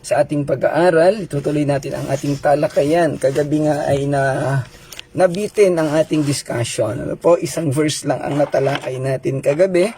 sa ating pag-aaral. Itutuloy natin ang ating talakayan. Kagabi nga ay nabitin ang ating discussion. Ano po, isang verse lang ang natalakay natin kagabi.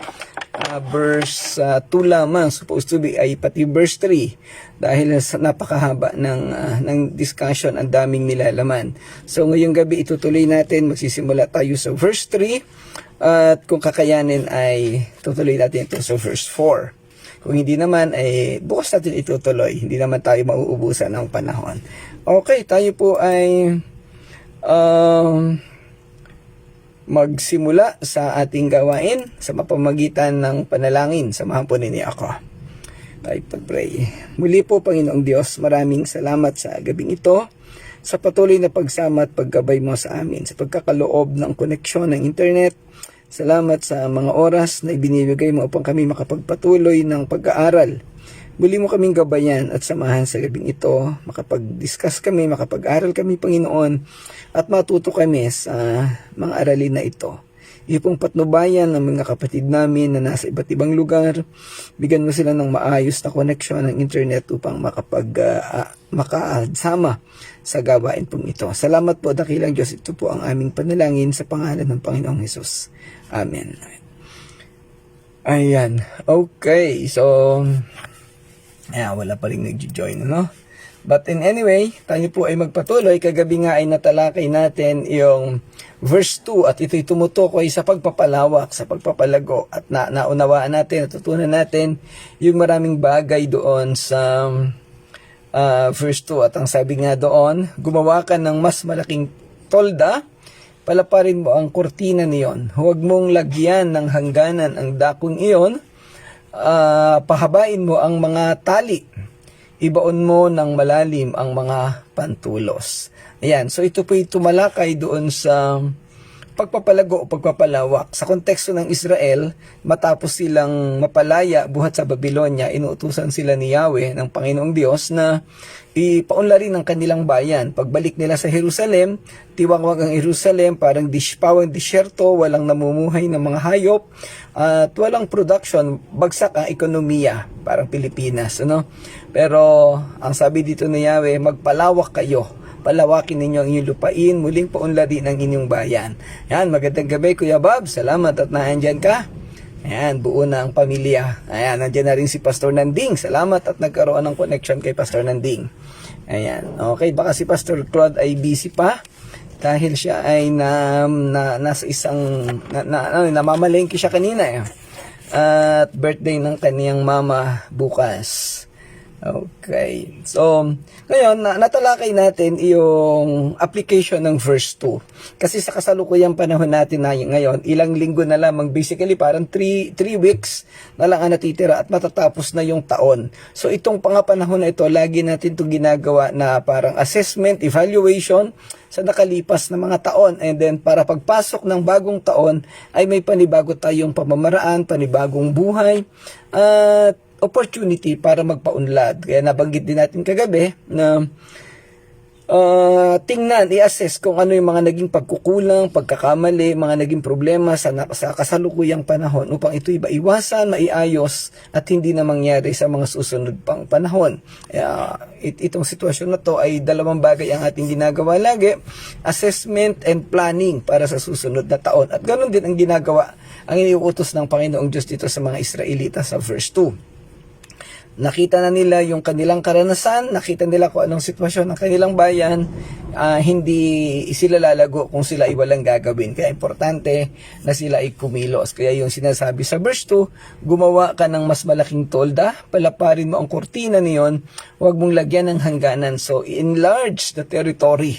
Verse 2 lamang, supposed to be ay pati verse 3 dahil sa napakahaba ng discussion, ang daming nilalaman. So ngayong gabi itutuloy natin, magsisimula tayo sa verse 3 at kung kakayanin ay tutuloy natin ito sa verse 4. Kung hindi naman ay bukas natin itutuloy, hindi naman tayo mauubusan ng panahon. Okay, tayo po ay magsimula sa ating gawain sa mapamagitan ng panalangin. Samahan po ninyo ako. Tayo pag-pray. Muli po, Panginoong Diyos, maraming salamat sa gabing ito, sa patuloy na pagsama at paggabay mo sa amin, sa pagkakaloob ng koneksyon ng internet. Salamat sa mga oras na ibinibigay mo upang kami makapagpatuloy ng pag-aaral. Muli mo kaming gabayan at samahan sa gabing ito, makapag-discuss kami, makapag-aral kami, Panginoon, at matuto kami sa mga aralin na ito. Iyo pong patnubayan ng mga kapatid namin na nasa iba't ibang lugar. Bigyan mo sila ng maayos na koneksyon ng internet upang makasama sa gawain pong ito. Salamat po, dakilang Diyos. Ito po ang aming panalangin sa pangalan ng Panginoong Hesus. Amen. Ayan. Okay. So, wala pa rin nag-join, no? But in anyway, tayo po ay magpatuloy. Kagabi nga ay natalakay natin yung verse 2 at ito'y tumutukoy sa pagpapalawak, sa pagpapalago at naunawaan natin, natutunan natin yung maraming bagay doon sa verse 2 at ang sabi nga doon, gumawa ka ng mas malaking tolda, palaparin mo ang kurtina niyon, huwag mong lagyan ng hangganan ang dakong iyon, pahabain mo ang mga tali, ibaon mo ng malalim ang mga pantulos. Ayan, so ito po'y tumalakay doon sa pagpapalago o pagpapalawak. Sa konteksto ng Israel, matapos silang mapalaya buhat sa Babylonia, inuutusan sila ni Yahweh ng Panginoong Diyos na ipaunlarin ang kanilang bayan. Pagbalik nila sa Jerusalem, tiwangwag ang Jerusalem, parang pawang disyerto, walang namumuhay ng mga hayop, at walang production, bagsak ang ekonomiya, parang Pilipinas. Ano? Pero ang sabi dito ni Yahweh, magpalawak kayo. Palawakin ninyo ang inyong lupain, muling paunlarin ang inyong bayan. Yan, magandang gabi Kuya Bob, salamat at naandyan ka. Ayan, buo na ang pamilya. Ayan, nandyan na rin si Pastor Nanding. Salamat at nagkaroon ng connection kay Pastor Nanding. Ayan, okay, baka si Pastor Claude ay busy pa dahil siya ay nasa isang namamalengke siya kanina eh. At birthday ng kaniyang mama bukas. Okay. So, ngayon, natalakay natin yung application ng verse 2. Kasi sa kasalukuyang panahon natin na ngayon, ilang linggo na lamang, basically parang 3 weeks na lang ang natitira at matatapos na yung taon. So, itong pangapanahon na ito, lagi natin itong ginagawa na parang assessment, evaluation sa nakalipas na mga taon. And then, para pagpasok ng bagong taon, ay may panibago tayong pamamaraan, panibagong buhay, at opportunity para magpaunlad. Kaya nabanggit din natin kagabi na tingnan, i-assess kung ano yung mga naging pagkukulang, pagkakamali, mga naging problema sa kasalukuyang panahon upang ito'y maiwasan, maiayos at hindi na mangyari sa mga susunod pang panahon. Itong sitwasyon na to ay dalawang bagay ang ating ginagawa lagi, assessment and planning para sa susunod na taon. At ganoon din ang ginagawa, ang iniuutos ng Panginoong Diyos dito sa mga Israelita sa verse 2. Nakita na nila yung kanilang karanasan, nakita nila kung anong sitwasyon ng kanilang bayan, hindi sila lalago kung sila ay walang gagawin. Kaya importante na sila ay kumilos. Kaya yung sinasabi sa verse 2, gumawa ka ng mas malaking tolda, palaparin mo ang kurtina niyon, huwag mong lagyan ng hangganan. So, enlarge the territory.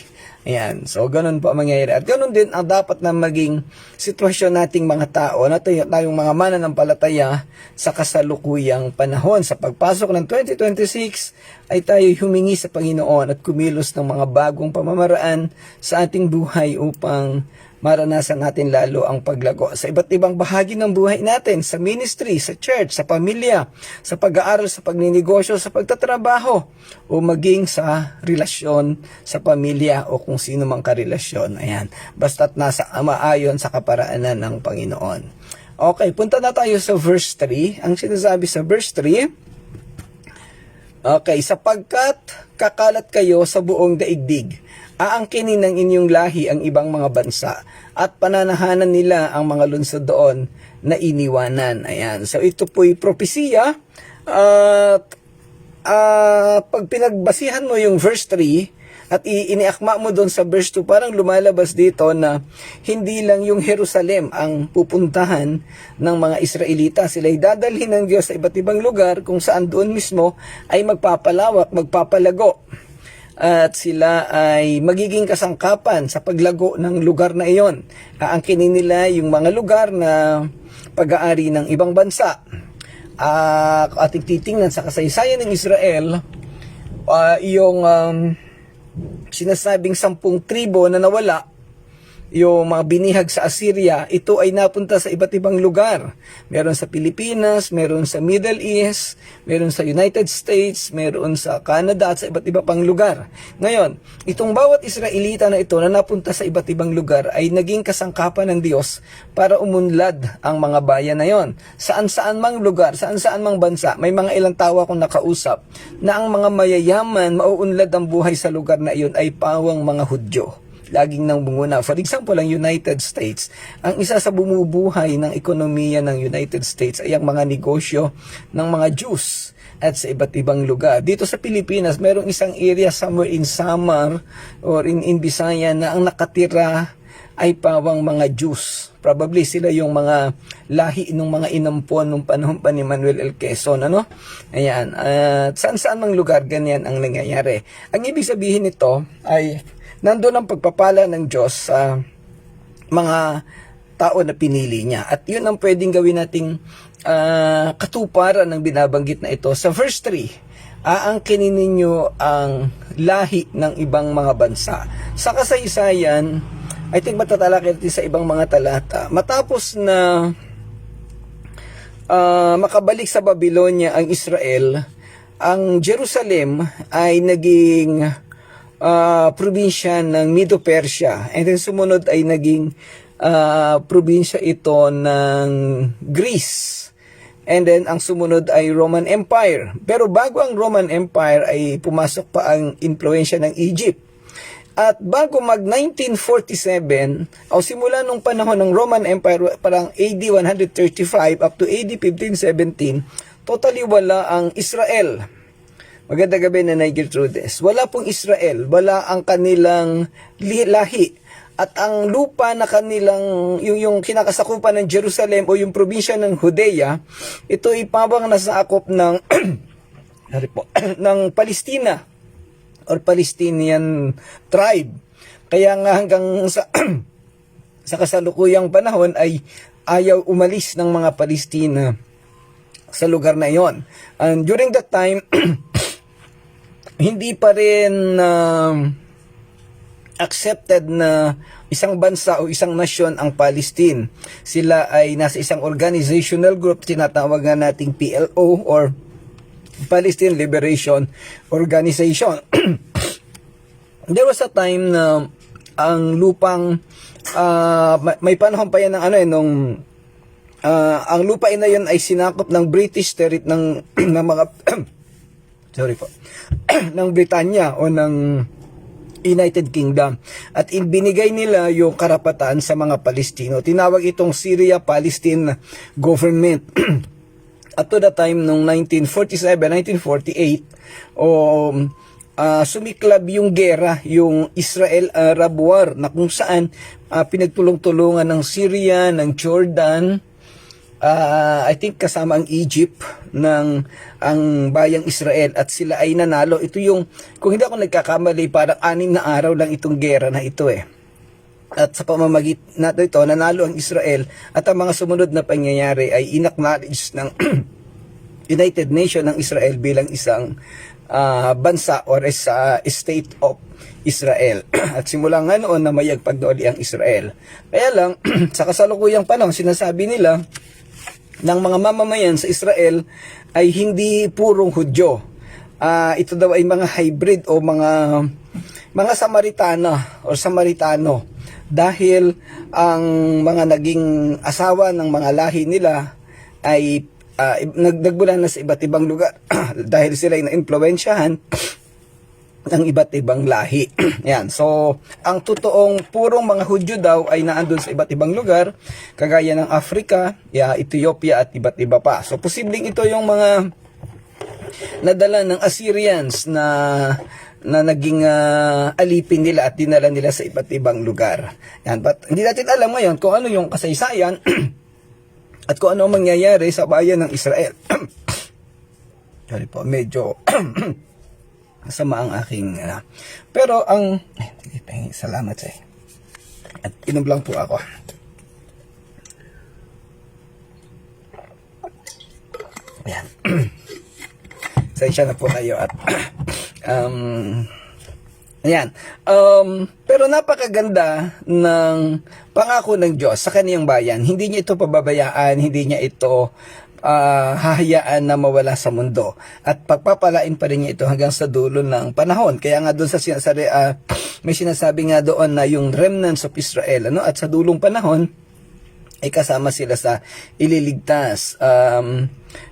Ayan, so ganun po ang mangyayari. At ganun din ang dapat na maging sitwasyon nating mga tao, na tayong mga mananampalataya sa kasalukuyang panahon. Sa pagpasok ng 2026 ay tayo humingi sa Panginoon at kumilos ng mga bagong pamamaraan sa ating buhay upang maranasan natin lalo ang paglago sa iba't ibang bahagi ng buhay natin, sa ministry, sa church, sa pamilya, sa pag-aaral, sa pagninegosyo, sa pagtatrabaho, o maging sa relasyon sa pamilya o kung sino mang karelasyon. Ayan, basta't nasa maayon sa kaparaanan ng Panginoon. Okay, punta na tayo sa verse 3. Ang sinasabi sa verse 3, Okay, sapagkat kakalat kayo sa buong daigdig, aangkinin ng inyong lahi ang ibang mga bansa at pananahanan nila ang mga lungsod doon na iniwanan. Ayan. So ito po'y propesiya at pag pinagbasihan mo yung verse 3 at iniakma mo doon sa verse 2, parang lumalabas dito na hindi lang yung Jerusalem ang pupuntahan ng mga Israelita. Sila'y dadalhin ng Diyos sa iba't ibang lugar kung saan doon mismo ay magpapalawak, magpapalago. At sila ay magiging kasangkapan sa paglago ng lugar na iyon. Aangkinin nila yung mga lugar na pag-aari ng ibang bansa. Ating titingnan sa kasaysayan ng Israel, yung sinasabing 10 tribo na nawala, yung mga binihag sa Assyria, ito ay napunta sa iba't ibang lugar. Meron sa Pilipinas, meron sa Middle East, meron sa United States, meron sa Canada at sa iba't iba pang lugar. Ngayon, itong bawat Israelita na ito na napunta sa iba't ibang lugar ay naging kasangkapan ng Diyos para umunlad ang mga bayan na yon. Saan-saan mang lugar, saan-saan mang bansa, may mga ilang tao akong nakausap na ang mga mayayaman, mauunlad ang buhay sa lugar na iyon ay pawang mga Hudyo. Laging nang bunguna. For example, ang United States, ang isa sa bumubuhay ng ekonomiya ng United States ay ang mga negosyo ng mga Jews at sa iba't ibang lugar. Dito sa Pilipinas, mayroong isang area somewhere in Samar or in Bisaya na ang nakatira ay pawang mga Jews. Probably sila yung mga lahi ng mga inampon nung panahon pa ni Manuel L. Quezon, ano? Ayan. At saan-saan mang lugar, ganyan ang nangyayari. Ang ibig sabihin nito ay nandun ang pagpapala ng Diyos sa mga tao na pinili niya. At yun ang pwedeng gawin nating katuparan ng binabanggit na ito. Sa verse 3, aangkinin ninyo ang lahi ng ibang mga bansa. Sa kasaysayan, I think matatalakay natin sa ibang mga talata. Matapos na makabalik sa Babylonia ang Israel, ang Jerusalem ay naging probinsya ng Medo-Persia, and then sumunod ay naging probinsya ito ng Greece, and then ang sumunod ay Roman Empire. Pero bago ang Roman Empire ay pumasok pa ang impluensya ng Egypt. At bago mag 1947 o simula nung panahon ng Roman Empire, parang AD 135 up to AD 1517, totally wala ang Israel. Magandang gabi na Gertrudes. Wala pong Israel, wala ang kanilang lahi. At ang lupa na kanilang, yung kinakasakupan ng Jerusalem o yung probinsya ng Judea, ito ipabang nasa akop ng, ng Palestina or Palestinian tribe. Kaya nga hanggang sa, sa kasalukuyang panahon ay ayaw umalis ng mga Palestina sa lugar na yon. And during that time, hindi pa rin accepted na isang bansa o isang nasyon ang Palestine. Sila ay nasa isang organizational group, tinatawag nga nating PLO or Palestine Liberation Organization. There was a time na ang lupang may panahon pa yan ng nung ang lupa na yun ay sinakop ng British ng mga sorry po ng Britanya o ng United Kingdom, at binigay nila yung karapatan sa mga Palestino. Tinawag itong Syria-Palestine Government. At to the time nung 1947-1948 sumiklab yung gera, yung Israel-Arab War, na kung saan pinagtulong-tulungan ng Syria, ng Jordan, I think kasama ang Egypt ng ang bayang Israel, at sila ay nanalo. Ito yung, kung hindi ako nagkakamali, parang 6 na araw lang itong gera na ito At sa pamamagit na ito, nanalo ang Israel, at ang mga sumunod na pangyayari ay inacknowledge ng United Nations ng Israel bilang isang bansa or state of Israel. At simula nga noon na mayagpag na uli ang Israel. Kaya lang, sa kasalukuyang panahon, sinasabi nila ng mga mamamayan sa Israel ay hindi purong Hudyo. Ito daw ay mga hybrid o mga Samaritana o Samaritano, dahil ang mga naging asawa ng mga lahi nila ay nagmula na sa iba't ibang lugar dahil sila ay naimpluwensyahan ng iba't ibang lahi. Yan. So, ang totoong purong mga Hudyo daw ay naandun sa iba't ibang lugar, kagaya ng Africa, Ethiopia at iba't iba pa. So, posibleng ito yung mga nadala ng Assyrians na naging alipin nila at dinala nila sa iba't ibang lugar. Yan. But hindi natin alam ngayon kung ano yung kasaysayan at kung ano ang mangyayari sa bayan ng Israel. Sorry po, medyo masama ang aking pero ang salamat sa at inom lang po ako. Ayan. Sensya na po kayo at ayan. Pero napakaganda ng pangako ng Diyos sa kaniyang bayan. Hindi niya ito pababayaan, hindi niya ito hahayaan na mawala sa mundo at pagpapalain pa rin niya ito hanggang sa dulo ng panahon. Kaya nga doon sa may sinasabi nga doon na yung remnants of Israel, at sa dulong panahon ay kasama sila sa ililigtas.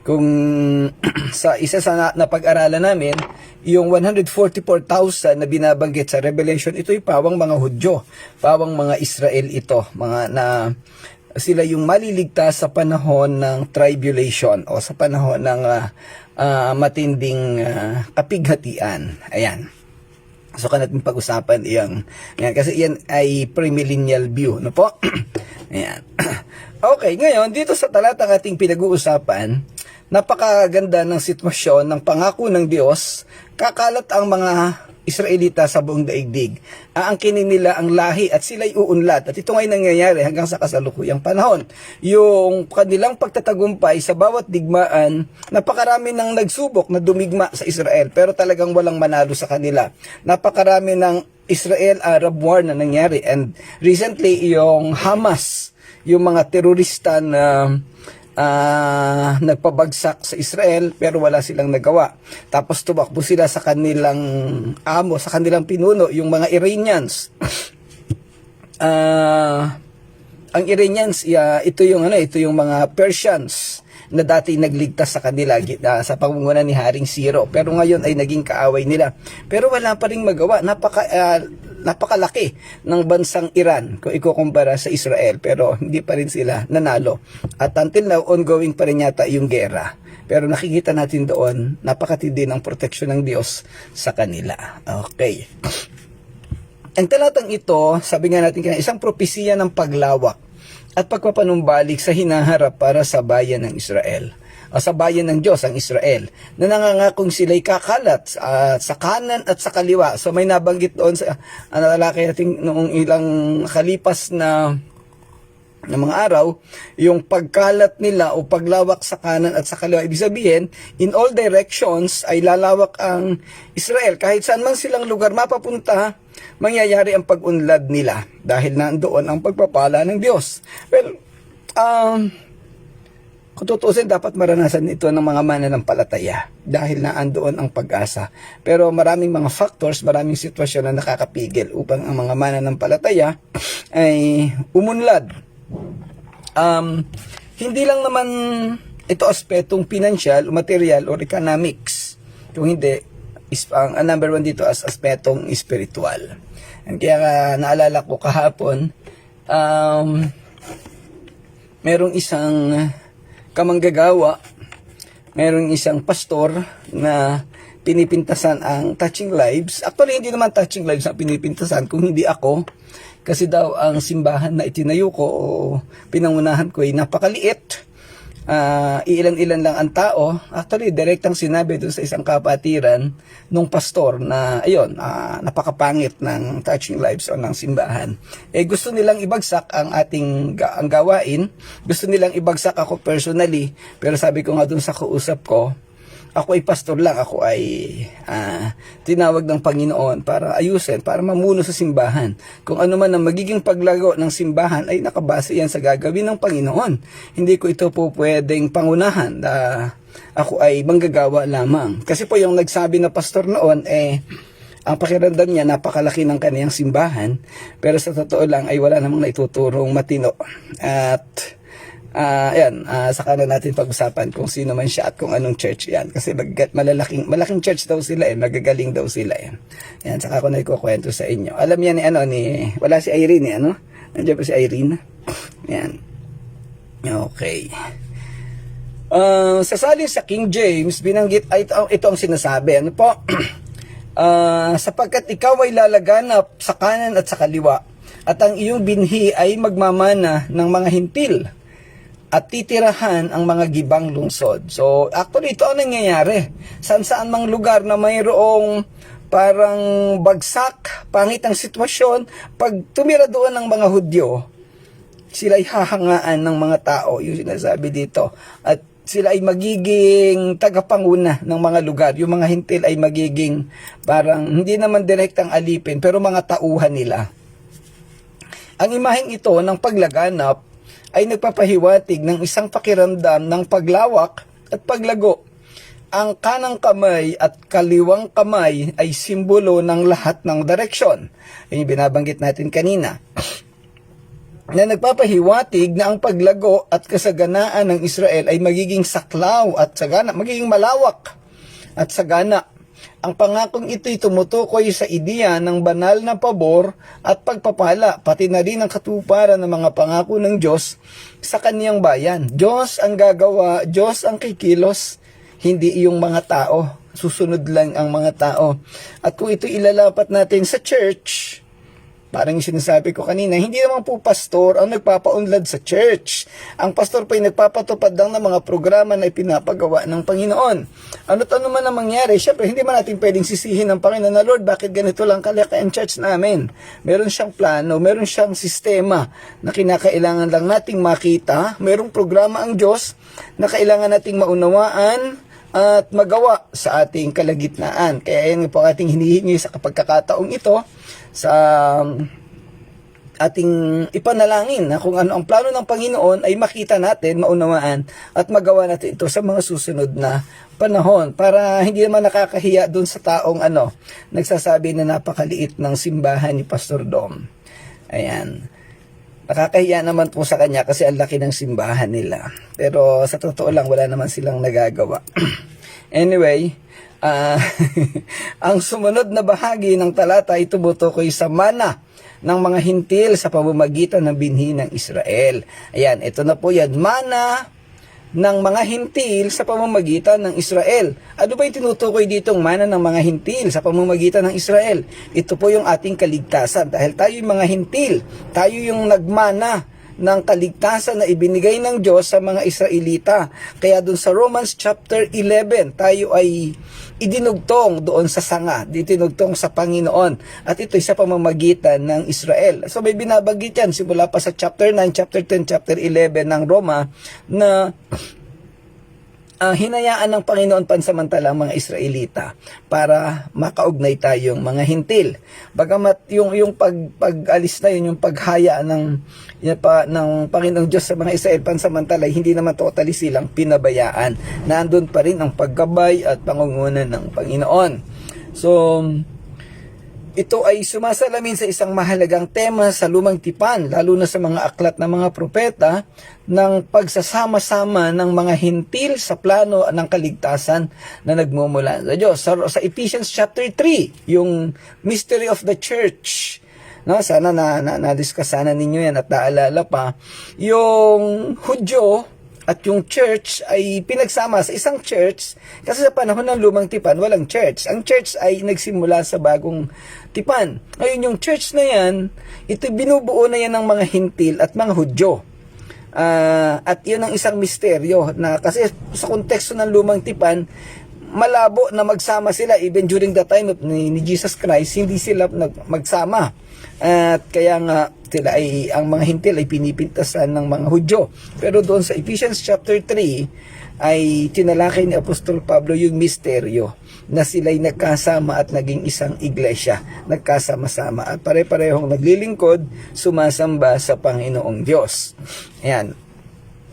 Kung sa isa sa napag-aralan namin, yung 144,000 na binabanggit sa Revelation, ito ay pawang mga Hudyo, pawang mga Israel ito, mga na sila yung maliligtas sa panahon ng tribulation o sa panahon ng matinding kapighatian. Ayan. So, natin pag-usapan yan. Kasi yan ay premillennial view. No po? Ayan. Okay, ngayon, dito sa talatang ating pinag-uusapan, napakaganda ng sitwasyon ng pangako ng Diyos, kakalat ang mga Israelita sa buong daigdig. Aangkinin nila ang lahi at sila'y uunlad. At ito ngay nangyayari hanggang sa kasalukuyang panahon. Yung kanilang pagtatagumpay sa bawat digmaan, napakarami ng nagsubok na dumigma sa Israel, pero talagang walang manalo sa kanila. Napakarami ng Israel-Arab war na nangyari. And recently, yung Hamas, yung mga terorista na nagpabagsak sa Israel pero wala silang nagawa. Tapos tumakbo sila sa kanilang amo, sa kanilang pinuno, yung mga Iranians. Ang Iranians, ito yung mga Persians na dati nagligtas sa kanila sa pamumuno ni Haring Siro, pero ngayon ay naging kaaway nila. Pero wala pa ring magawa. Napakalaki ng bansang Iran kung ikukumpara sa Israel, pero hindi pa rin sila nanalo. At until now, ongoing pa rin yata yung gera. Pero nakikita natin doon, napakatindi ng proteksyon ng Diyos sa kanila. Okay. Ang talatang ito, sabi nga natin kanina, isang propesiya ng paglawak at pagpapanumbalik sa hinaharap para sa bayan ng Israel. O sa bayan ng Diyos, ang Israel, na nangangakong sila'y kakalat sa kanan at sa kaliwa. So may nabanggit doon sa lalaki natin noong ilang kalipas na mga araw, yung pagkalat nila o paglawak sa kanan at sa kaliwa. Ibig sabihin, in all directions ay lalawak ang Israel. Kahit saan man silang lugar mapapunta, mangyayari ang pag-unlad nila dahil nandoon ang pagpapala ng Diyos. Well, kung tutusin, dapat maranasan ito ng mga mananampalataya dahil naandoon ang pag-asa. Pero maraming mga factors, maraming sitwasyon na nakakapigil upang ang mga mananampalataya ay umunlad. Hindi lang naman ito aspetong financial, material, or economics. Kung hindi, ang number one dito as aspetong spiritual. And kaya naalala ko kahapon, merong isang kamanggagawa, merong isang pastor na pinipintasan ang Touching Lives. Actually, hindi naman Touching Lives ang pinipintasan, kung hindi ako. Kasi daw ang simbahan na itinayo ko o pinangunahan ko ay napakaliit. Ilan-ilan lang ang tao. Actually, direktang sinabi doon sa isang kapatiran nung pastor na ayun, napakapangit ng Touching Lives o ng simbahan. Gusto nilang ibagsak ang ating ang gawain. Gusto nilang ibagsak ako personally. Pero sabi ko nga doon sa kausap ko, ako ay pastor lang, ako ay tinawag ng Panginoon para ayusin, para mamuno sa simbahan. Kung ano man ang magiging paglago ng simbahan ay nakabase yan sa gagawin ng Panginoon. Hindi ko ito po pwedeng pangunahan. Ako ay manggagawa lamang. Kasi po yung nagsabi na pastor noon, ang pakiramdam niya napakalaki ng kaniyang simbahan, pero sa totoo lang ay wala namang naituturong matino. At saka na natin pag-usapan kung sino man siya at kung anong church yan. Kasi malaking church daw sila magagaling daw sila Yan, saka ko na ikukwento sa inyo. Alam yan wala si Irene Nandiyan pa si Irene. Yan. Okay. Sasalin sa King James, binanggit, ito ang sinasabi. Ano po? Sapagkat ikaw ay lalaganap sa kanan at sa kaliwa, at ang iyong binhi ay magmamana ng mga hintil, at titirahan ang mga gibang lungsod. So, actually, ito ang nangyayari. Saan mang lugar na mayroong parang bagsak, pangit ang sitwasyon, pag tumira doon ng mga Hudyo, sila ay hahangaan ng mga tao, yung sinasabi dito. At sila ay magiging tagapanguna ng mga lugar. Yung mga hintil ay magiging parang, hindi naman direktang alipin, pero mga tauhan nila. Ang imaheng ito ng paglaganap ay nagpapahiwatig ng isang pakiramdam ng paglawak at paglago. Ang kanang kamay at kaliwang kamay ay simbolo ng lahat ng direksyon. Yung binabanggit natin kanina. Na nagpapahiwatig na ang paglago at kasaganaan ng Israel ay magiging saklaw at sagana, magiging malawak at sagana. Ang pangakong ito'y tumutukoy sa ideya ng banal na pabor at pagpapala, pati na rin ang katuparan ng mga pangako ng Diyos sa kaniyang bayan. Diyos ang gagawa, Diyos ang kikilos, hindi yung mga tao. Susunod lang ang mga tao. At kung ito ilalapat natin sa church, parang yung sinasabi ko kanina, hindi naman po pastor ang nagpapaunlad sa church. Ang pastor po ay nagpapatupad lang ng mga programa na ipinapagawa ng Panginoon. Ano't ano man ang mangyari, syempre hindi man natin pwedeng sisihin ng Panginoon na, Lord, bakit ganito lang kalaki ang church namin? Meron siyang plano, meron siyang sistema na kinakailangan lang nating makita. Merong programa ang Diyos na kailangan nating maunawaan at magawa sa ating kalagitnaan. Kaya yan po ating hinihingi sa pagkakataong ito, sa ating ipanalangin na kung ano ang plano ng Panginoon ay makita natin, maunawaan at magawa natin ito sa mga susunod na panahon para hindi naman nakakahiya dun sa taong nagsasabi na napakaliit ng simbahan ni Pastor Dom. Ayan. Nakakahiya naman po sa kanya kasi ang laki ng simbahan nila. Pero sa totoo lang wala naman silang nagagawa. Anyway, ang sumunod na bahagi ng talata ay tumutukoy sa mana ng mga hintil sa pamamagitan ng binhi ng Israel. Ayan, ito na po yan. Mana ng mga hintil sa pamamagitan ng Israel. Ano ba yung tinutukoy ditong mana ng mga hintil sa pamamagitan ng Israel? Ito po yung ating kaligtasan. Dahil tayo yung mga hintil, tayo yung nagmana ng kaligtasan na ibinigay ng Diyos sa mga Israelita. Kaya dun sa Romans chapter 11, tayo ay idinugtong doon sa sanga, dinugtong sa Panginoon. At ito'y sa pamamagitan ng Israel. So may binabanggit yan simula pa sa chapter 9, chapter 10, chapter 11 ng Roma na hinayaan ng Panginoon pansamantala ang mga Israelita para makaugnay tayong mga hintil. Bagamat yung pag-alis na yun, yung paghaya ng Panginoong Diyos sa mga Israel pansamantala, hindi naman totally silang pinabayaan. Nandun pa rin ang paggabay at pangunguna ng Panginoon. So, ito ay sumasalamin sa isang mahalagang tema sa lumang tipan, lalo na sa mga aklat ng mga propeta, ng pagsasama-sama ng mga hintil sa plano ng kaligtasan na nagmumula sa Diyos. Sa Ephesians chapter 3, yung mystery of the church, sana na-discuss sana ninyo yan at naalala pa, yung Hudyo at yung church ay pinagsama sa isang church kasi sa panahon ng lumang tipan walang church. Ang church ay nagsimula sa bagong tipan. Ngayon yung church na yan, ito binubuo na yan ng mga hintil at mga Hudyo. At yun ang isang misteryo na kasi sa konteksto ng lumang tipan, malabo na magsama sila even during the time of ni Jesus Christ, hindi sila magsama. At kaya nga sila ay ang mga hintil ay pinipintasan ng mga Hudyo. Pero doon sa Ephesians chapter 3 ay tinalakay ni Apostol Pablo yung misteryo na sila'y nagkasama at naging isang iglesia, nagkasama-sama at pare-parehong naglilingkod, sumasamba sa Panginoong Diyos. Ayan.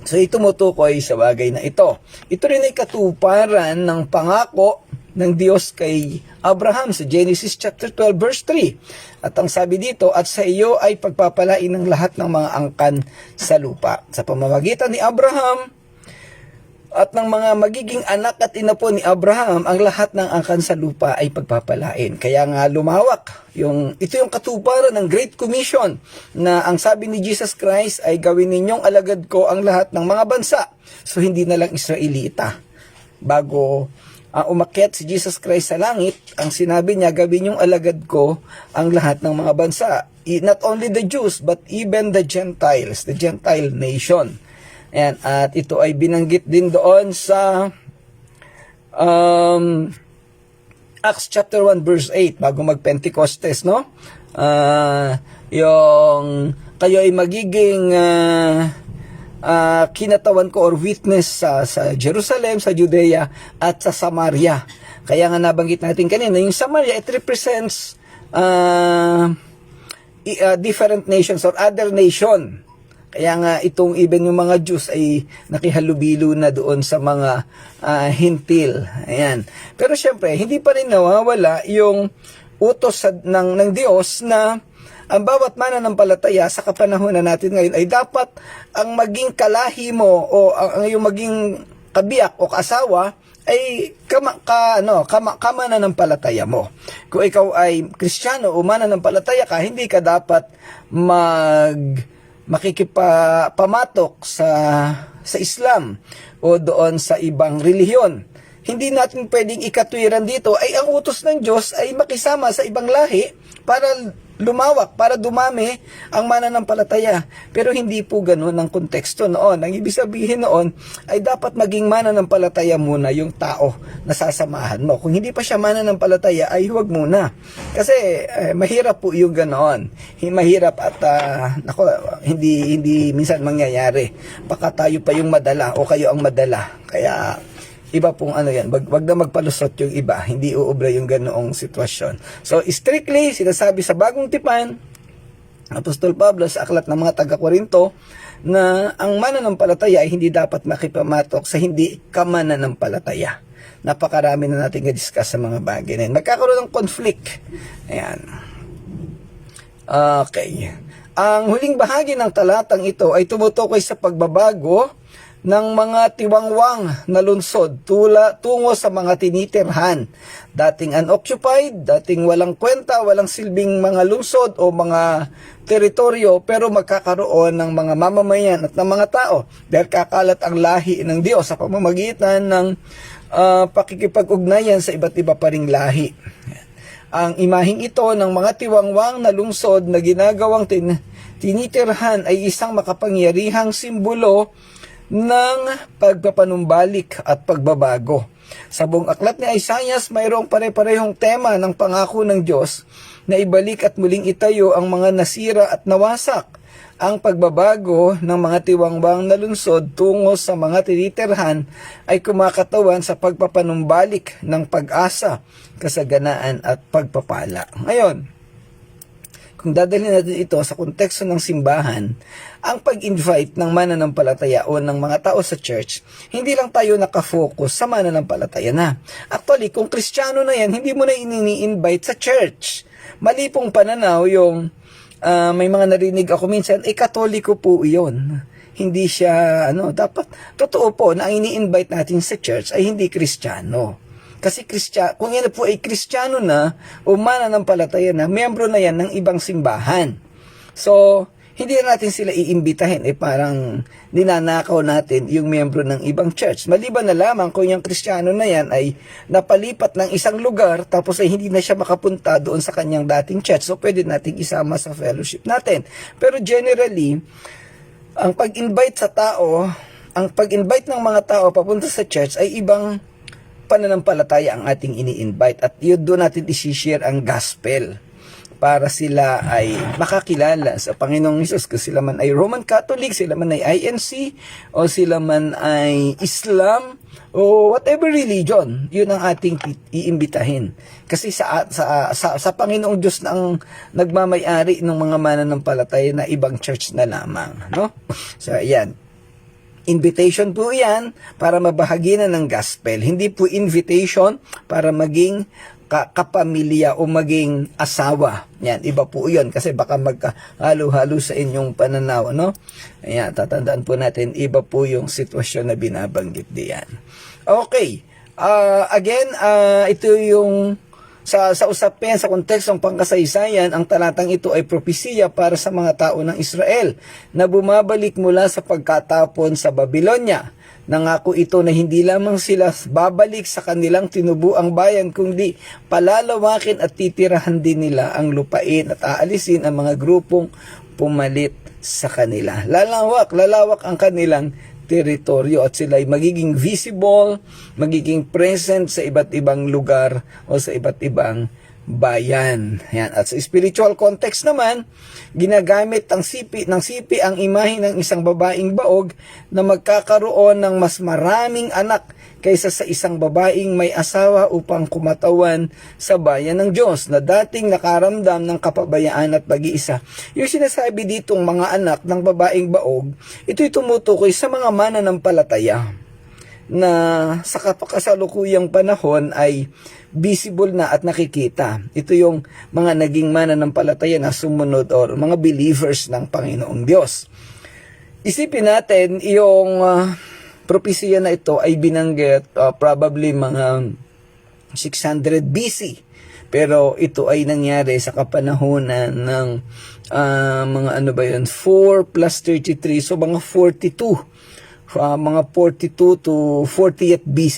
So ito tumutukoy sa bagay na ito. Ito rin ay katuparan ng pangako ng Diyos kay Abraham sa Genesis chapter 12 verse 3. At ang sabi dito, at sa iyo ay pagpapalain ng lahat ng mga angkan sa lupa. Sa pamamagitan ni Abraham at ng mga magiging anak at ina po ni Abraham, ang lahat ng angkan sa lupa ay pagpapalain. Kaya nga lumawak. Ito yung katuparan ng Great Commission na ang sabi ni Jesus Christ ay gawin ninyong alagad ko ang lahat ng mga bansa. So hindi na lang Israelita. Bago umakyat si Jesus Christ sa langit, ang sinabi niya, gawin yung alagad ko ang lahat ng mga bansa. Not only the Jews, but even the Gentiles, the Gentile nation. Ayan, at ito ay binanggit din doon sa Acts chapter 1 verse 8 bago mag-Pentecostes, no? Yung kayo ay magiging kinatawan ko or witness sa Jerusalem, sa Judea at sa Samaria. Kaya nga nabanggit natin kanina, yung Samaria, it represents different nations or other nation. Kaya nga itong even yung mga Jews ay nakihalubilo na doon sa mga hintil. Ayan. Pero syempre, hindi pa rin nawawala yung utos ng Diyos na ang bawat mananampalataya sa kapanahunan natin ngayon ay dapat ang maging kalahi mo o ang yung maging kabiyak o kasawa ay kamananampalataya mo. Kung ikaw ay Kristiyano o mananampalataya ka, hindi ka dapat makikipamatok sa Islam o doon sa ibang relihiyon. Hindi natin pwedeng ikatwiran dito ay ang utos ng Diyos ay makisama sa ibang lahi para lumawak, para dumami ang mananampalataya. Pero hindi po ganun ang konteksto noon. Ang ibig sabihin noon ay dapat maging mananampalataya muna yung tao na sasamahan mo. Kung hindi pa siya mananampalataya ay huwag muna. Kasi mahirap po yung ganoon. Mahirap at hindi minsan mangyayari. Baka tayo pa yung madala o kayo ang madala. Kaya iba pong yan, wag na magpalusot yung iba, hindi uubra yung ganoong sitwasyon. So, strictly, sinasabi sa Bagong Tipan, Apostol Pablo sa aklat ng mga taga-Korinto, na ang mananampalataya ay hindi dapat makipamatok sa hindi kamananampalataya. Napakarami na natin i-discuss sa mga bagay na yun. Magkakaroon ng conflict. Ayan. Okay. Ang huling bahagi ng talatang ito ay tumutukoy sa pagbabago ng mga tiwangwang na lungsod tungo sa mga tinitirhan. Dating unoccupied, dating walang kwenta, walang silbing mga lungsod o mga teritoryo, pero magkakaroon ng mga mamamayan at ng mga tao dahil kakalat ang lahi ng Diyos sa pamamagitan ng pakikipag-ugnayan sa iba't iba pa ring lahi. Ang imaheng ito ng mga tiwangwang na lungsod na ginagawang tinitirhan ay isang makapangyarihang simbolo ng pagpapanumbalik at pagbabago. Sa buong aklat ni Isaiah, mayroong pare-parehong tema ng pangako ng Diyos na ibalik at muling itayo ang mga nasira at nawasak. Ang pagbabago ng mga tiwangwang na lungsod tungo sa mga tinitirhan ay kumakatawan sa pagpapanumbalik ng pag-asa, kasaganaan at pagpapala. Ngayon, kung dadalhin natin ito sa konteksto ng simbahan, ang pag-invite ng mananampalataya o ng mga tao sa church, hindi lang tayo nakafocus sa mananampalataya na. Actually, kung Kristiyano na yan, hindi mo na ini-invite sa church. Mali pong pananaw yung may mga narinig ako minsan, Katoliko po iyon. Hindi siya, dapat, totoo po na ang ini-invite natin sa church ay hindi Kristiyano. Kasi kung yan po ay Kristiyano na o mananampalataya na, miyembro na yan ng ibang simbahan. So, hindi na natin sila iimbitahin. Parang ninanakaw natin yung miyembro ng ibang church. Maliban na lamang kung yung Kristiyano na yan ay napalipat ng isang lugar tapos ay hindi na siya makapunta doon sa kanyang dating church. So, pwede nating isama sa fellowship natin. Pero generally, ang pag-invite ng mga tao papunta sa church ay ibang pananampalataya ang ating ini-invite at yun doon natin isi-share ang gospel para sila ay makakilala sa Panginoong Hesus. Kung sila man ay Roman Catholic, sila man ay INC o sila man ay Islam o whatever religion, yun ang ating iimbitahin. Kasi sa Panginoong Diyos na ang nagmamay-ari ng mga mananampalataya na ibang church na lamang, no? So ayan. Invitation po yan para mabahagi na ng gospel. Hindi po invitation para maging kapamilya o maging asawa. Yan, iba po yun kasi baka magkahalo-halo sa inyong pananaw, no? Ayan, tatandaan po natin, iba po yung sitwasyon na binabanggit diyan. Okay, again, ito yung sa usapin, sa kontekstong pangkasaysayan, ang talatang ito ay propesiya para sa mga tao ng Israel na bumabalik mula sa pagkatapon sa Babylonia. Nangako ito na hindi lamang sila babalik sa kanilang tinubuang bayan, kundi palalawakin at titirahan din nila ang lupain at aalisin ang mga grupong pumalit sa kanila. Lalawak ang kanilang teritoryo at sila ay magiging visible, magiging present sa iba't ibang lugar o sa iba't ibang bayan. Yan. At sa spiritual context naman, ginagamit ng sipi ang imahe ng isang babaeng baog na magkakaroon ng mas maraming anak kaysa sa isang babaeng may asawa upang kumatawan sa bayan ng Diyos na dating nakaramdam ng kapabayaan at pag-iisa. Yung sinasabi ditong mga anak ng babaeng baog, ito'y tumutukoy sa mga mananampalataya na sa kasalukuyang panahon ay visible na at nakikita. Ito yung mga naging mananampalataya na sumunod or mga believers ng Panginoong Diyos. Isipin natin yung propesiya na ito ay binanggit probably mga 600 BC. Pero ito ay nangyari sa kapanahunan ng mga 4 plus 33, so mga 42. Mga 42 to 40th BC,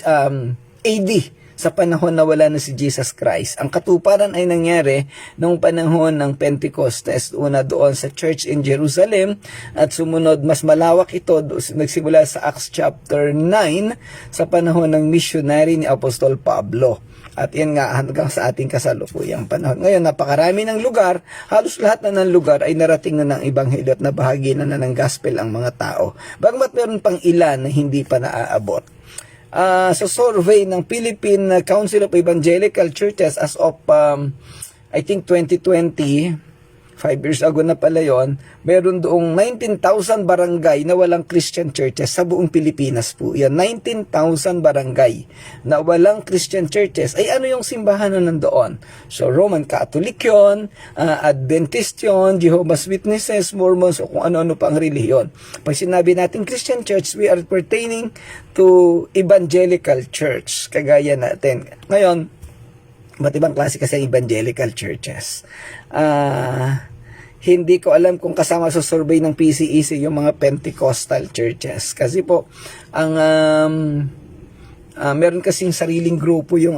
AD, sa panahon na wala na si Jesus Christ. Ang katuparan ay nangyari noong panahon ng Pentecostes, una doon sa church in Jerusalem, at sumunod mas malawak ito, nagsimula sa Acts chapter 9 sa panahon ng missionary ni Apostol Pablo. At yan nga hanggang sa ating kasalukuyang panahon. Ngayon, napakarami ng lugar, halos lahat na ng lugar ay narating na ng ebanghelyo at nabahagi na ng gospel ang mga tao. Bagamat meron pang ilan na hindi pa naaabot. Sa survey ng Philippine Council of Evangelical Churches as of, I think 2020, 5 years ago na pala yon, meron doong 19,000 barangay na walang Christian churches sa buong Pilipinas po. Yan, 19,000 barangay na walang Christian churches. Ay ano yung simbahan na nandoon? So, Roman Catholic yun, Adventist yun, Jehovah's Witnesses, Mormons, o kung ano-ano pang relihiyon. Pag sinabi natin Christian church, we are pertaining to evangelical church, kagaya natin. Ngayon, iba't ibang klase kasi evangelical churches. Hindi ko alam kung kasama sa survey ng PCEC yung mga Pentecostal churches. Kasi po, ang meron kasing sariling grupo yung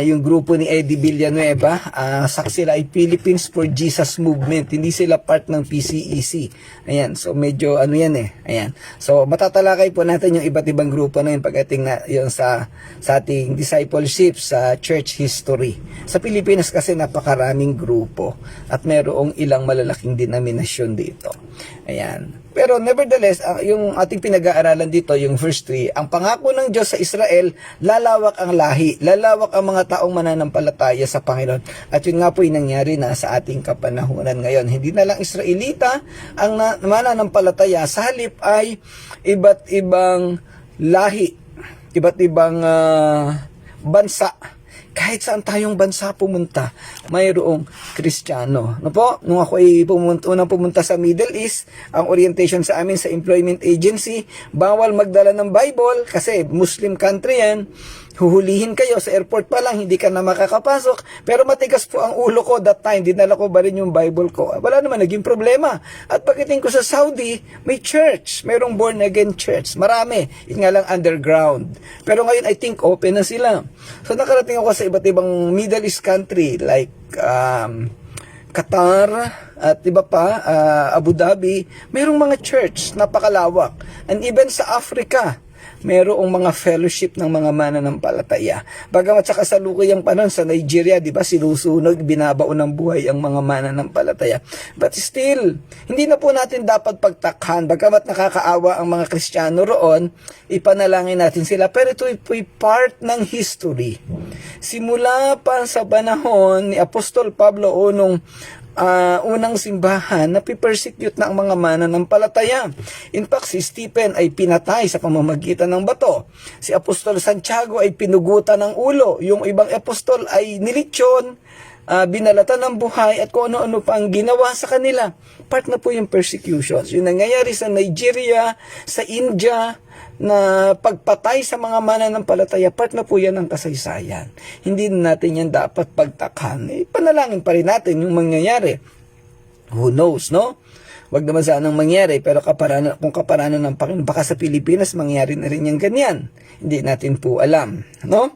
yung grupo ni Eddie Villanueva, sila ay Philippines for Jesus Movement, hindi sila part ng PCEC. Ayan, so medyo ayan. So matatalakay po natin yung iba't ibang grupo na yun pagdating na yun sa ating discipleship sa church history. Sa Pilipinas kasi napakaraming grupo at merong ilang malalaking denominasyon dito. Ayan. Pero nevertheless, yung ating pinag-aaralan dito, yung verse 3, ang pangako ng Diyos sa Israel, lalawak ang lahi, lalawak ang mga taong mananampalataya sa Panginoon. At yun nga po yung nangyari na sa ating kapanahunan ngayon. Hindi na lang Israelita ang mananampalataya, sa halip ay iba't ibang lahi, iba't ibang bansa. Kahit saan tayong bansa pumunta, mayroong Kristiyano. No po? Nung ako ay unang pumunta sa Middle East, ang orientation sa amin sa employment agency, bawal magdala ng Bible kasi Muslim country yan. Huhulihin kayo sa airport pa lang, hindi ka na makakapasok. Pero matigas po ang ulo ko that time, dinala ko ba rin yung Bible ko? Wala naman naging problema. At pagdating ko sa Saudi, may church, mayroong born again church. Marami, yun nga lang underground. Pero ngayon I think open na sila. So nakarating ako sa iba't ibang Middle East country like Qatar at iba pa, Abu Dhabi, mayroong mga church, napakalawak. And even sa Africa, mayroong mga fellowship ng mga mananampalataya. Bagamat sa kasalukuyang panahon sa Nigeria, di ba, sinusunog, binabaon ng buhay ang mga mananampalataya. But still, hindi na po natin dapat pagtakhan. Bagamat nakakaawa ang mga Kristiyano roon, ipanalangin natin sila. Pero ito po'y part ng history. Simula pa sa panahon ni Apostol Pablo o nung unang simbahan na pipersecute na ang mga mananampalataya. In fact, si Stephen ay pinatay sa pamamagitan ng bato. Si Apostol Santiago ay pinugutan ng ulo. Yung ibang apostol ay nilitsyon, binalatan ng buhay at kung ano-ano pa ang ginawa sa kanila. Part na po yung persecutions. Yung nangyayari sa Nigeria, sa India, na pagpatay sa mga mananampalataya, part na po yan ng kasaysayan. Hindi natin yan dapat pagtakhan. Panalangin pa rin natin yung mangyayari. Who knows, no? Wag naman sanang mangyari, pero kung kaparanan ng Panginoon, baka sa Pilipinas mangyari na rin yung ganyan. Hindi natin po alam, no?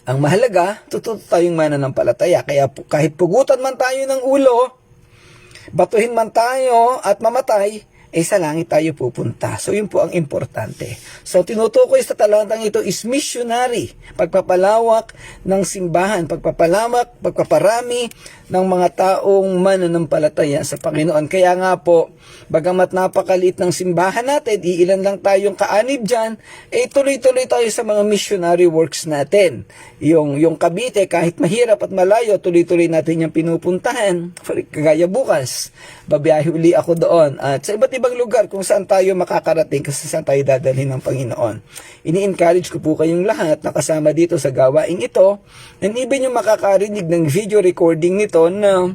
Ang mahalaga, totoo tayong mananampalataya. Kaya kahit pugutan man tayo ng ulo, batuhin man tayo at mamatay, sa langit tayo pupunta. So, yun po ang importante. So, tinutukoy sa talatang ito is missionary. Pagpapalawak ng simbahan, pagpaparami ng mga taong mananampalataya sa Panginoon. Kaya nga po, bagamat napakaliit ng simbahan natin, iilan lang tayong kaanib dyan, tuloy-tuloy tayo sa mga missionary works natin. Yung Cavite, kahit mahirap at malayo, tuloy-tuloy natin yung pinupuntahan. Kagaya bukas, babiyahe uli ako doon. At sa iba't ibang lugar kung saan tayo makakarating kasi saan tayo dadalhin ng Panginoon. Ini-encourage ko po kayong lahat na kasama dito sa gawaing ito, and even yung makakarinig ng video recording nito na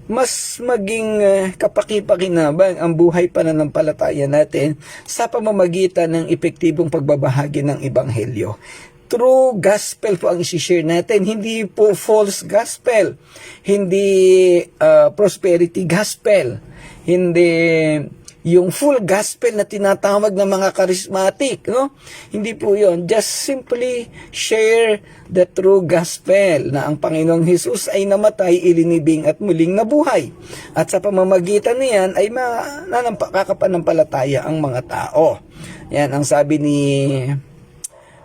mas maging kapaki-pakinabang ang buhay pananampalataya natin sa pamamagitan ng epektibong pagbabahagi ng Ebanghelyo. True gospel po ang isi-share natin, hindi po false gospel, hindi prosperity gospel, hindi yung full gospel na tinatawag ng mga charismatic, no? Hindi po yon. Just simply share the true gospel na ang Panginoong Hesus ay namatay, ilinibing at muling nabuhay. At sa pamamagitan niyan ay kakapanampalataya ang mga tao. Yan ang sabi ni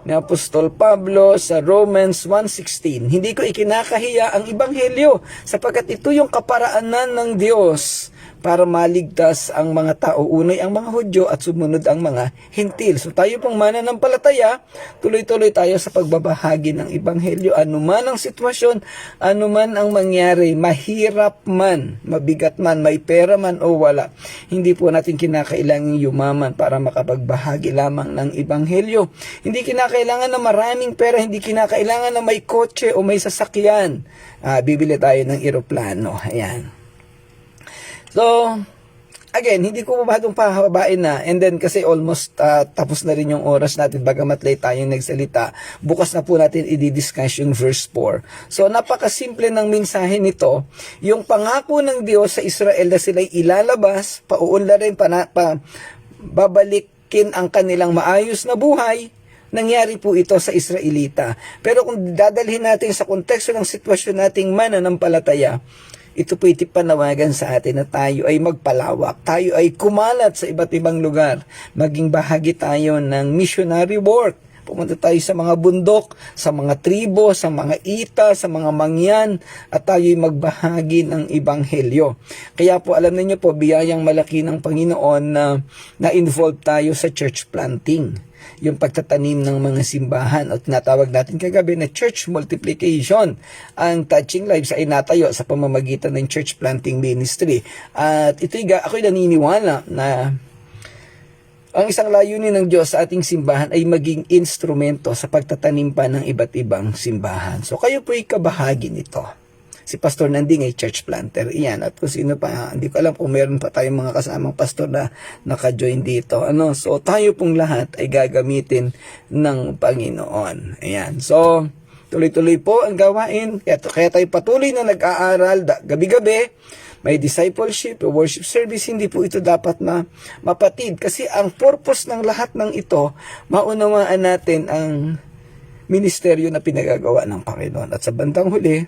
Apostol Pablo sa Romans 1:16. Hindi ko ikinakahiya ang Ebanghelyo sapagkat ito yung kaparaanan ng Diyos para maligtas ang mga tao, unay ang mga Hudyo at sumunod ang mga Hintil. So tayo pong mananampalataya, tuloy-tuloy tayo sa pagbabahagi ng Ebanghelyo. Anuman ang sitwasyon, anuman ang mangyari, mahirap man, mabigat man, may pera man o wala, hindi po natin kinakailangan yumaman para makapagbahagi lamang ng Ebanghelyo. Hindi kinakailangan na maraming pera, hindi kinakailangan na may kotse o may sasakyan. Bibili tayo ng eroplano. Ayan. So, again, hindi ko masyadong pahabain na, and then kasi almost tapos na rin yung oras natin, bagamat late tayong nagsalita, bukas na po natin i-discuss yung verse 4. So, napakasimple ng mensahe nito, yung pangako ng Diyos sa Israel na sila'y ilalabas, pauunlarin, babalikin ang kanilang maayos na buhay, nangyari po ito sa Israelita. Pero kung dadalhin natin sa konteksto ng sitwasyon nating mananampalataya, ito po panawagan sa atin na tayo ay magpalawak, tayo ay kumalat sa iba't ibang lugar, maging bahagi tayo ng missionary work. Pumunta tayo sa mga bundok, sa mga tribo, sa mga ita, sa mga mangyan, at tayo ay magbahagi ng Ebanghelyo. Kaya po alam niyo po, biyayang malaki ng Panginoon na na-involve tayo sa church planting. Yung pagtatanim ng mga simbahan at natawag natin kagabi na church multiplication. Ang Touching Lives ay natayo sa pamamagitan ng church planting ministry. At ako'y naniniwala na ang isang layunin ng Diyos sa ating simbahan ay maging instrumento sa pagtatanim pa ng iba't ibang simbahan. So kayo po'y kabahagi nito. Si Pastor Nanding ay church planter. Iyan. At kung sino pa, hindi ko alam kung meron pa tayong mga kasamang pastor na naka-join dito. So tayo pong lahat ay gagamitin ng Panginoon. Ayan. So tuloy-tuloy po ang gawain. Kaya tayo patuloy na nag-aaral gabi-gabi. May discipleship, worship service, hindi po ito dapat mapatid. Kasi ang purpose ng lahat ng ito, maunawaan natin ang ministeryo na pinagagawa ng Panginoon. At sa bandang huli,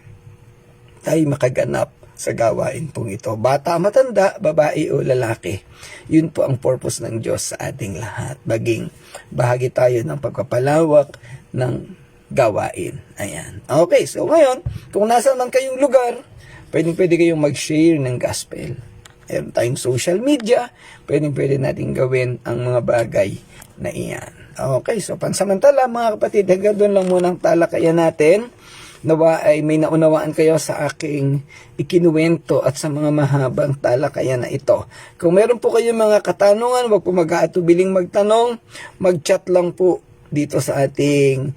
tayo makaganap sa gawain pong ito. Bata, matanda, babae o lalaki. Yun po ang purpose ng Diyos sa ating lahat. Maging bahagi tayo ng pagpapalawak ng gawain. Ayan. Okay, so ngayon, kung nasa man kayong lugar, pwede kayong mag-share ng gospel. Meron tayong social media, pwede natin gawin ang mga bagay na iyan. Okay, so pansamantala mga kapatid, hanggang doon lang muna ang talakayan natin. Nawa ay may naunawaan kayo sa aking ikinuwento at sa mga mahabang talakayan na ito. Kung meron po kayong mga katanungan, huwag po mag-aatubiling magtanong, mag-chat lang po dito sa ating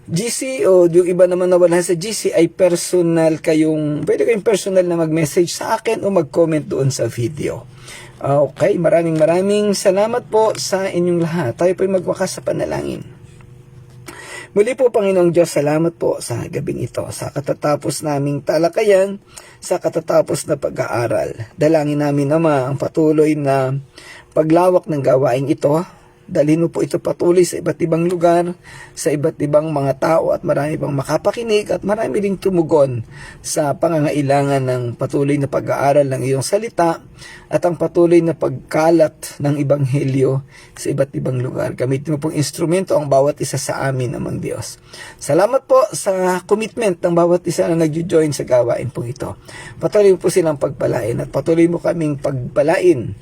GC, o yung iba naman na wala sa GC ay personal pwede kayong personal na mag-message sa akin o mag-comment doon sa video. Okay, maraming salamat po sa inyong lahat. Tayo po'y magwakas sa panalangin. Muli po, Panginoong Diyos, salamat po sa gabing ito, sa katatapos naming talakayan, sa katatapos na pag-aaral. Dalangin namin, Ama, ang patuloy na paglawak ng gawaing ito. Dalhin mo po ito patuloy sa iba't ibang lugar, sa iba't ibang mga tao, at marami pang makapakinig at marami ring tumugon sa pangangailangan ng patuloy na pag-aaral ng iyong salita at ang patuloy na pagkalat ng Ebanghelyo sa iba't ibang lugar. Gamitin mo pong instrumento ang bawat isa sa amin, Amang Diyos. Salamat po sa commitment ng bawat isa na nag-join sa gawain po ito. Patuloy mo po silang pagpalain at patuloy mo kaming pagpalain,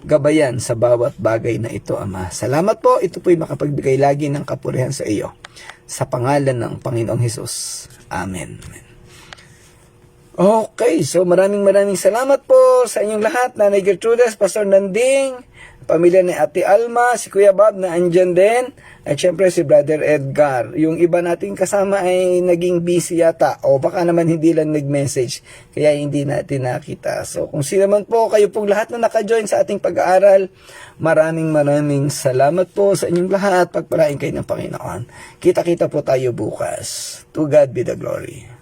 gabayan sa bawat bagay na ito, Ama. Salamat po. Ito po'y makapagbigay lagi ng kapurihan sa iyo. Sa pangalan ng Panginoong Hesus. Amen. Okay, so maraming salamat po sa inyong lahat. Nanay Gertrudes, Pastor Nanding, pamilya ni Ate Alma, si Kuya Bob na andyan din, at syempre si Brother Edgar. Yung iba nating kasama ay naging busy yata, o baka naman hindi lang nag-message, kaya hindi natin nakita. So kung sino man po, kayo pong lahat na naka-join sa ating pag-aaral, maraming salamat po sa inyong lahat. Pagpalain kayo ng Panginoon. Kita-kita po tayo bukas. To God be the glory.